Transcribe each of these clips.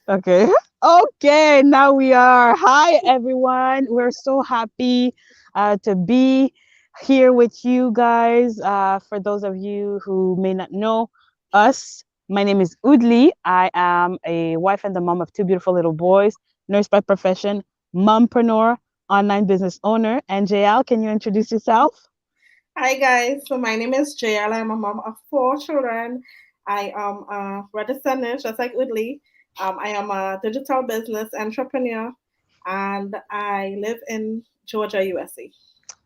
Okay. Okay, now we are. Hi, everyone. We're so happy to be here with you guys. For those of you who may not know us, my name is Udli. I am a wife and the mom of two beautiful little boys, nurse by profession, mompreneur, online business owner. And JL, can you introduce yourself? Hi guys, so my name is JL. I'm a mom of four children. I am a registered nurse, just like Udley. I am a digital business entrepreneur, and I live in Georgia, USA.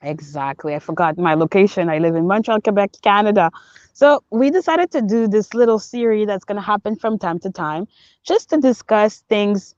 Exactly. I forgot my location. I live in Montreal, Quebec, Canada. So we decided to do this little series that's going to happen from time to time just to discuss things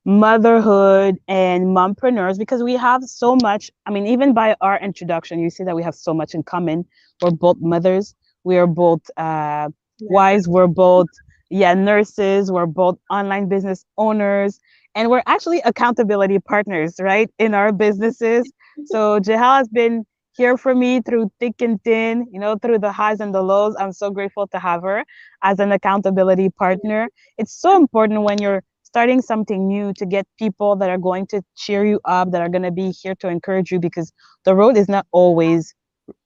motherhood and mompreneurs because we have so much. I mean, even by our introduction, you see that we have so much in common. We're both mothers. We are both Nurses. wives. We're both, yeah, nurses. We're both online business owners. And we're actually accountability partners, right, in our businesses. So Jahal has been here for me through thick and thin, through the highs and the lows. I'm so grateful to have her as an accountability partner. It's so important when you're starting something new to get people that are going to cheer you up, that are going to be here to encourage you because the road is not always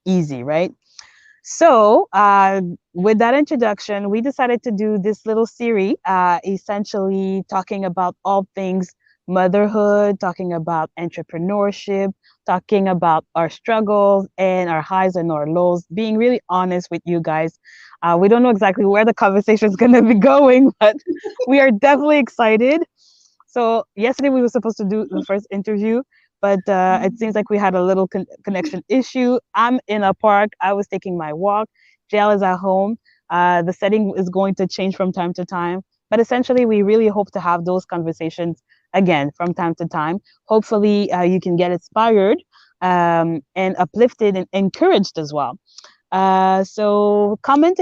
easy, right? So, with that introduction, we decided to do this little series, essentially talking about all things motherhood, talking about entrepreneurship, talking about our struggles and our highs and our lows, being really honest with you guys. We don't know exactly where the conversation is going to be going, but we are definitely excited. So yesterday we were supposed to do the first interview, but it seems like we had a little connection issue. I'm in a park. I was taking my walk. JL is at home. The setting is going to change from time to time, but essentially we really hope to have those conversations again from time to time. Hopefully you can get inspired and uplifted and encouraged as well. So comment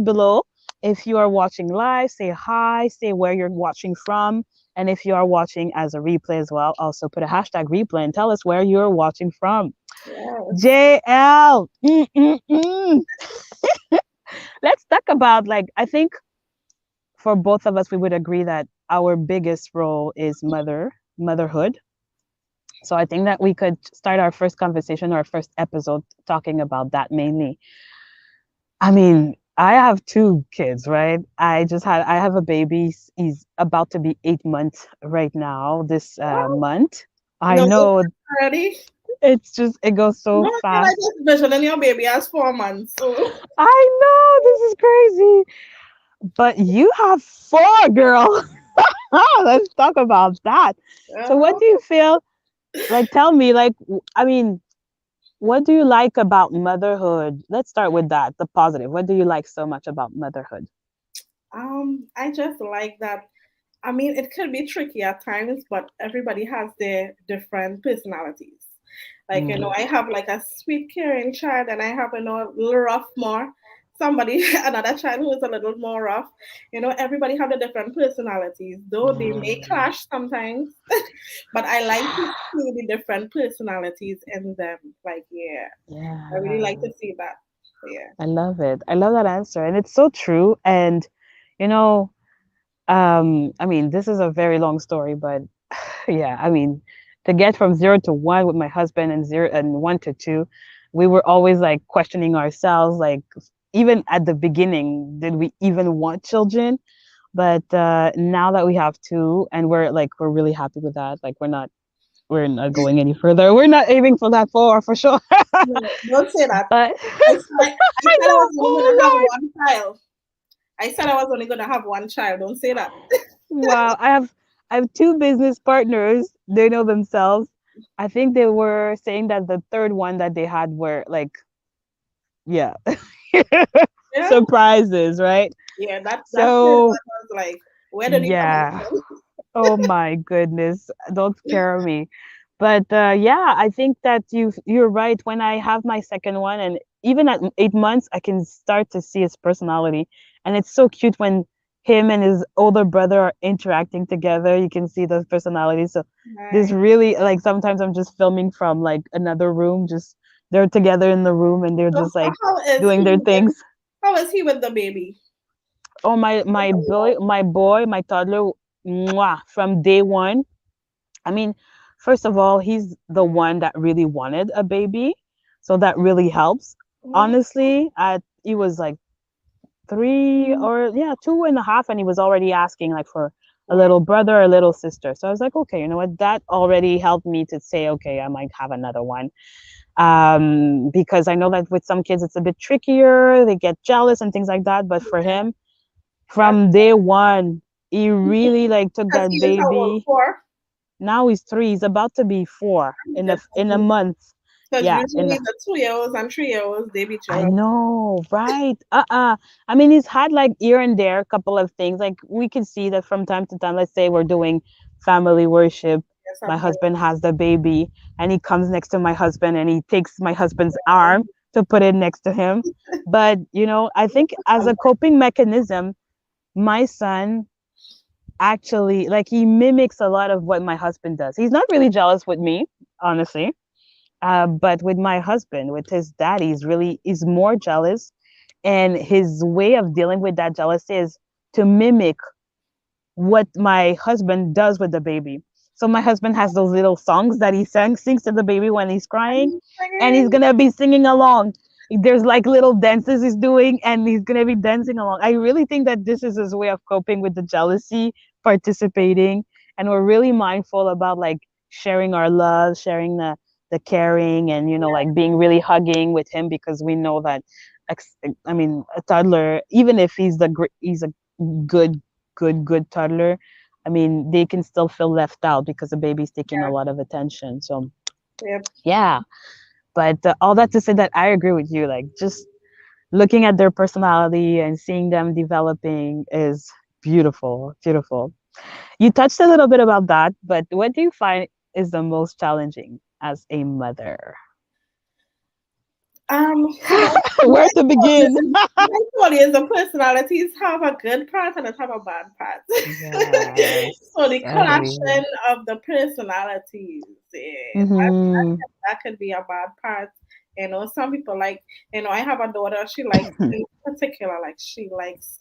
below if you are watching live. Say hi. Say where you're watching from. And if you are watching as a replay as well, also put a hashtag replay and tell us where you're watching from. Yes. JL, let's talk about like I think for both of us we would agree that our biggest role is motherhood. So I think that we could start our first conversation, our first episode, talking about that mainly. I mean, I have two kids, right? I have a baby. He's about to be 8 months right now, this What? month. I No, know already. it goes so No, I like fast. just visioning your baby as 4 months. So I know this is crazy, but you have four, girl. Let's talk about that. So, what uh-huh. do you feel like? Tell me, like, I mean, what do you like about motherhood? Let's start with that, the positive. What do you like so much about motherhood? I just like that. I mean, it could be tricky at times, but everybody has their different personalities. Like, Mm. I have like a sweet, caring child, and I have, a little rough more. Somebody, another child who is a little more rough. Everybody have the different personalities, though they Yeah, may clash sometimes. But I like to see the different personalities in them. Like, yeah, I really like yeah. to see that. Yeah. I love it. I love that answer. And it's so true. And, you know, I mean, this is a very long story, but yeah, I mean, to get from 0 to 1 with my husband and 1 to 2, we were always like questioning ourselves, like even at the beginning, did we even want children? But now that we have two and we're really happy with that. Like we're not going any further. We're not aiming for that four for sure. No, don't say that. But I I said I know. was only gonna have Oh one child. I said I was only gonna have one child. Don't say that. wow, I have two business partners. They know themselves. I think they were saying that the third one that they had were like, yeah, Yeah, surprises, right? yeah. That third So one was like, where did he come out yeah. from? Oh my goodness, don't scare me. But yeah, I think that you're right. When I have my second one, and even at 8 months, I can start to see his personality, and it's so cute when him and his older brother are interacting together. You can see those personalities. So this Right. really like sometimes I'm just filming from like another room, just they're together in the room and they're So just like how is doing he their with? things. How is he with the baby? Oh my boy, my toddler. mwah, from day one. I mean, first of all, he's the one that really wanted a baby, so that really helps. Mhm. Honestly, he was like 3 or yeah 2.5, and he was already asking like for a Wow. little brother or a little sister. So I was like, okay, you know what? That already helped me to say, okay, I might have another one. Because I know that with some kids it's a bit trickier. They get jealous and things like that. But for him, That's from day one, he really like took because that he is how old? baby. 4. Now he's 3. He's about to be 4 in a month. Because Yeah, in usually the 2 year olds and 3 year olds they be I jealous. know, right? I mean, he's had like here and there a couple of things. Like we can see that from time to time. Let's say we're doing family worship. Yes, My I've heard. husband has the baby, and he comes next to my husband, and he takes my husband's arm to put it next to him. But I think as a coping mechanism, my son actually like he mimics a lot of what my husband does. He's not really jealous with me, honestly, but with my husband, with his dad, he's more jealous, and his way of dealing with that jealousy is to mimic what my husband does with the baby. So my husband has those little songs that he sings to the baby when he's crying, and he's Singing. gonna be singing along. There's like little dances he's doing, and he's gonna be dancing along. I really think that this is his way of coping with the jealousy, participating, and we're really mindful about like sharing our love, sharing the caring, and like being really hugging with him because we know that, I mean, a toddler, even if he's a good good toddler, I mean, they can still feel left out because the baby's taking a lot of attention. So Yep. yeah, but all that to say that I agree with you. Like just looking at their personality and seeing them developing is beautiful, beautiful. You touched a little bit about that, but what do you find is the most challenging as a mother? You know, my Where to begin? my thought is the personalities have a good part and it have a bad part. Yes, So the I agree. collection of the personalities, Mm-hmm. that could be a bad part. Some people like, I have a daughter, she likes in particular, like she likes,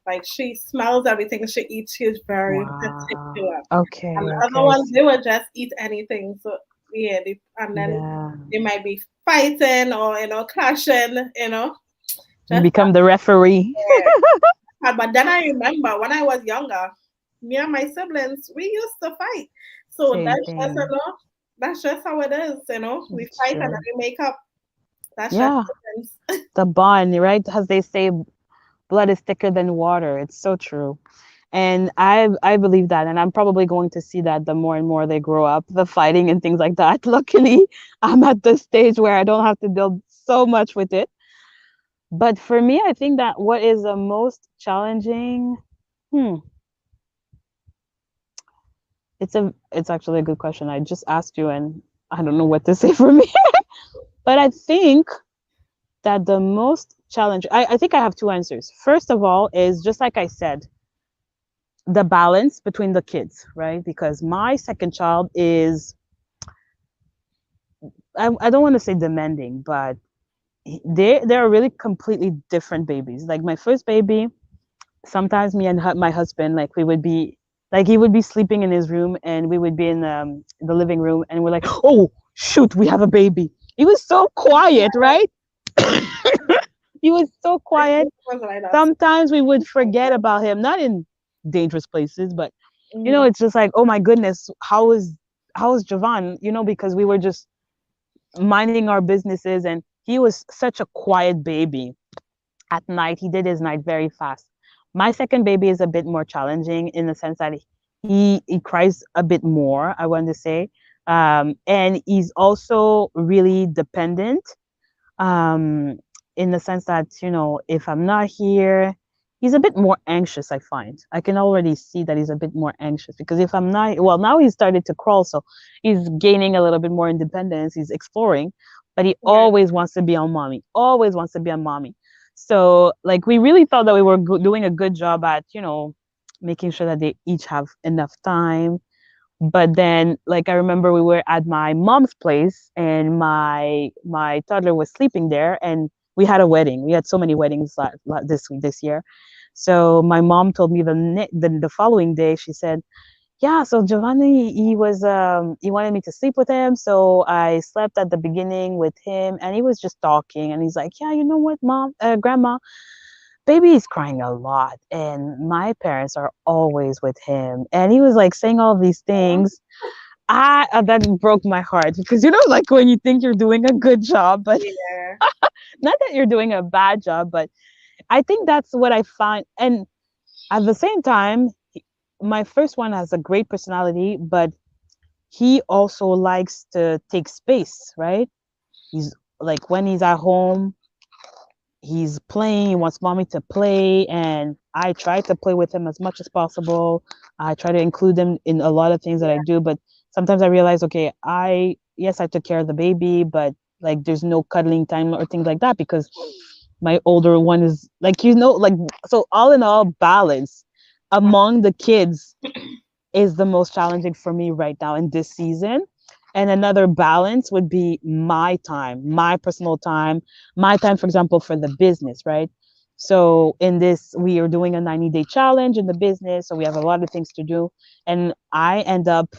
like she smells everything she eats, she's very Wow. particular. And Okay, the other okay. ones, they will just eat anything. So yeah, and then Yeah. they might be fighting or clashing, You just become the referee. yeah. But then I remember when I was younger, me and my siblings, we used to fight. So Same that's just thing. that's just how it is. We It's fight and then true. we make up. That's just Yeah. difference. The bond, right? As they say, blood is thicker than water. It's so true. And I believe that. And I'm probably going to see that the more and more they grow up, the fighting and things like that. Luckily, I'm at the stage where I don't have to deal so much with it. But for me, I think that what is the most challenging, hmm, it's actually a good question. I just asked you and I don't know what to say for me. But I think that the most challenge, I think I have two answers. First of all, is just like I said, the balance between the kids, right? Because my second child is, I don't want to say demanding, but they're really completely different babies. Like my first baby, sometimes me and my husband, like we would be, like he would be sleeping in his room and we would be in the living room and we're like, oh, shoot, we have a baby. He was so quiet, right? He was so My quiet. sister was like that. Sometimes we would forget about him, not in dangerous places, but Mm-hmm. it's just like, oh my goodness, how is Javan? Because we were just minding our businesses, and he was such a quiet baby. At night, he did his night very fast. My second baby is a bit more challenging in the sense that he cries a bit more, I want to say, and he's also really dependent, um, in the sense that, if I'm not here, he's a bit more anxious. I find I can already see that he's a bit more anxious because if I'm not, well, now he's started to crawl, so he's gaining a little bit more independence. He's exploring, but he Right. always wants to be on mommy. Always wants to be on mommy. So like we really thought that we were doing a good job at making sure that they each have enough time, but then like I remember we were at my mom's place and my toddler was sleeping there, and we had a wedding. We had so many weddings this year. So my mom told me the following day. She said, yeah, so Giovanni, he wanted me to sleep with him, so I slept at the beginning with him, and he was just talking, and he's like, yeah, you know what, mom, grandma, baby is crying a lot, and my parents are always with him, and he was like saying all these things. I That broke my heart because like when you think you're doing a good job, but Yeah. not that you're doing a bad job, but I think that's what I find. And at the same time, my first one has a great personality, but he also likes to take space, right? He's like when he's at home, he's playing, he wants mommy to play, and I try to play with him as much as possible. I try to include him in a lot of things that I do, but sometimes I realize, okay, I took care of the baby, but like there's no cuddling time or things like that because my older one is like like so all in all balance among the kids is the most challenging for me right now in this season. And another balance would be my time, my personal time, my time, for example, for the business, right? So in this, we are doing a 90-day challenge in the business. So we have a lot of things to do. And I end up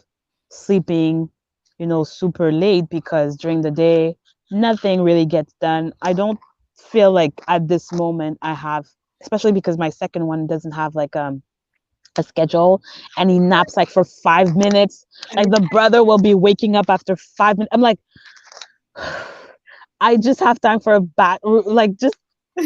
sleeping, super late because during the day, nothing really gets done. I don't feel like at this moment I have, especially because my second one doesn't have like a schedule and he naps like for 5 minutes. And Like the brother will be waking up after 5 minutes. I'm like, I just have time for a like just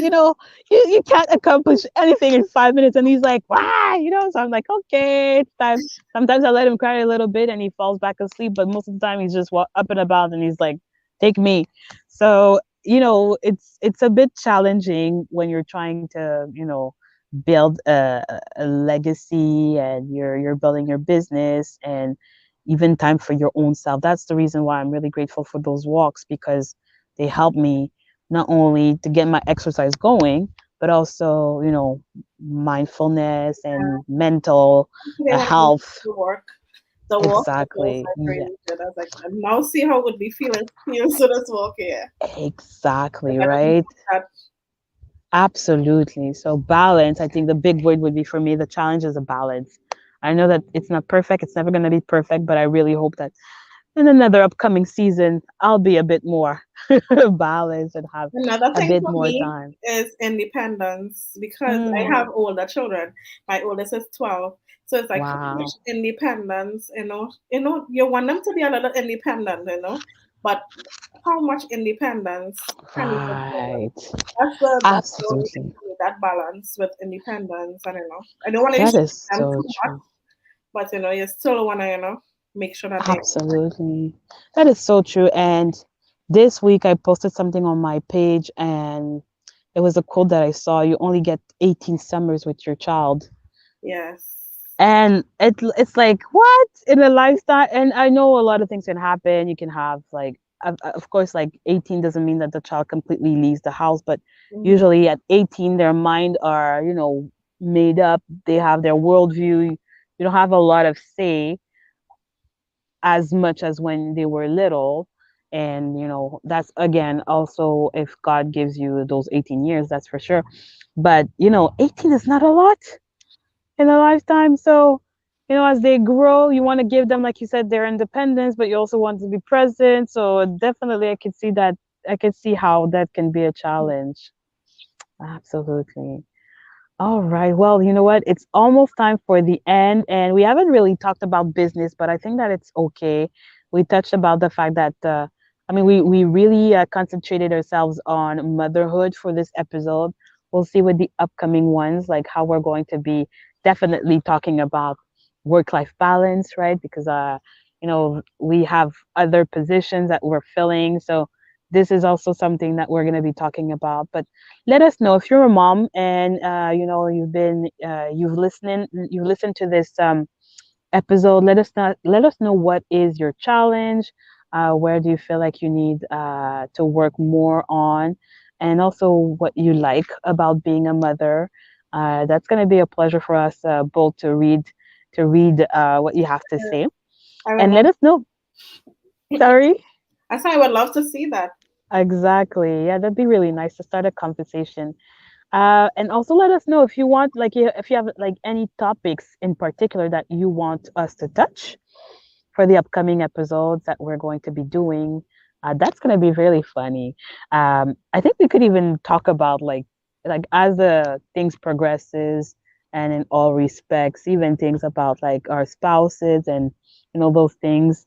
you can't accomplish anything in 5 minutes. And he's like, why? So I'm like, okay, it's time. Sometimes I let him cry a little bit and he falls back asleep, but most of the time he's just up and about and he's like, take me. So, it's a bit challenging when you're trying to, build a legacy and you're building your business and even time for your own self. That's the reason why I'm really grateful for those walks because they help me not only to get my exercise going, but also, mindfulness and mental today when I went health. to work, the walk that was Exactly. like Yeah, really good. I was like, now see how would we feel so this walk here. Like exactly. I don't Right. want that. Absolutely. So balance, I think the big word would be for me, the challenge is a balance. I know that it's not perfect. It's never going to be perfect, but I really hope that in another upcoming season, I'll be a bit more balanced and have Another a thing bit for more me time. is independence because I Mm, have older children. My oldest is 12. So it's like how much wow. independence, you want them to be a little independent, but how much independence can you give them? Right. That's the only thing Absolutely. for me, that balance with independence. I don't know. I don't want to That restrict is them so too much, true. but you still want to, make sure that they. Absolutely. That is so true. And this week I posted something on my page and it was a quote that I saw. You only get 18 summers with your child. Yes. And it's like what in a lifestyle, and I know a lot of things can happen. You can have like of course like 18 doesn't mean that the child completely leaves the house, but Hmm. usually at 18 their mind are made up. They have their worldview. You don't have a lot of say as much as when they were little. And that's again also if God gives you those 18 years, that's for sure. But 18 is not a lot in a lifetime. So, as they grow, you want to give them, like you said, their independence, but you also want to be present. So definitely I could see that. I could see how that can be a challenge. Absolutely. All right. Well, you know what? It's almost time for the end, and we haven't really talked about business, but I think that it's okay. We touched about the fact that, I mean, we really concentrated ourselves on motherhood for this episode. We'll see with the upcoming ones, like how we're going to be definitely talking about work-life balance, right? Because, we have other positions that we're filling. So this is also something that we're going to be talking about. But let us know if you're a mom and you've listened to this episode. Let us know what is your challenge. Where do you feel like you need to work more on, and also what you like about being a mother. That's going to be a pleasure for us both to read what you have to say, I would and love. let us know. Sorry. I said I would love to see that. Exactly. Yeah, that'd be really nice to start a conversation. And also let us know if you want, like, if you have like any topics in particular that you want us to touch for the upcoming episodes that we're going to be doing. That's going to be really funny. I think we could even talk about like as the things progresses, and in all respects, even things about like our spouses and those things.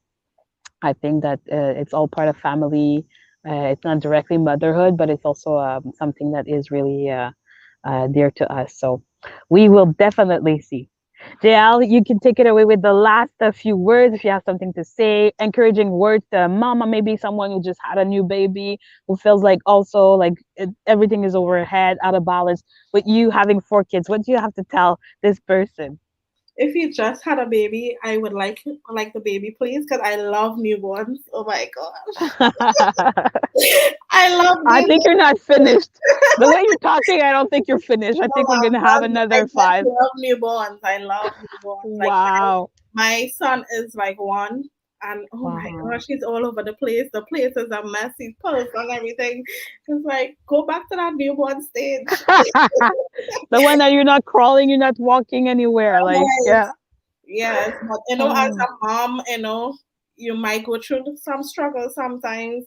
I think that it's all part of family. It's not directly motherhood, but it's also something that is really dear to us. So we will definitely see. JL, you can take it away with the last few words if you have something to say, encouraging words to mama, maybe someone who just had a new baby, who feels like also like everything is over her head, out of balance. With you having 4 kids, what do you have to tell this person? If you just had a baby, I would like the baby, please, because I love newborns. Oh my gosh, I love I think babies. you're not finished. The way you're talking, I don't think you're finished. I No, think we're I'm gonna have done. I another just 5. love newborns. I love newborns. Like Wow. my son is like 1, and oh my Wow. gosh, he's all over the place. The place is a mess. He's puzzled and everything. It's like go back to that newborn stage. The one that you're not crawling, you're not walking anywhere. Like, Right. yeah. Yes, but as Oh. a mom, you might go through some struggles sometimes.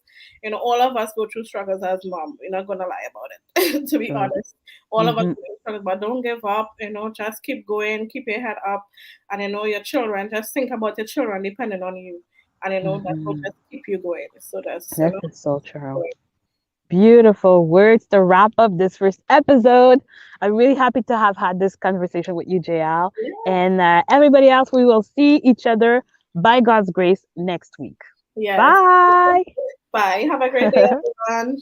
All of us go through struggles as mom. We're not gonna lie about it. To be True. honest, all of us Hmm. go through struggles, but don't give up. Just keep going, keep your head up, and your children. Just think about your children depending on you, and that will Hmm. just keep you going. So that's This is so true. going. Beautiful words to wrap up this first episode. I'm really happy to have had this conversation with you, JL. Yeah. And everybody else, we will see each other by God's grace next week. Yes. Bye. Bye. Have a great day, everyone.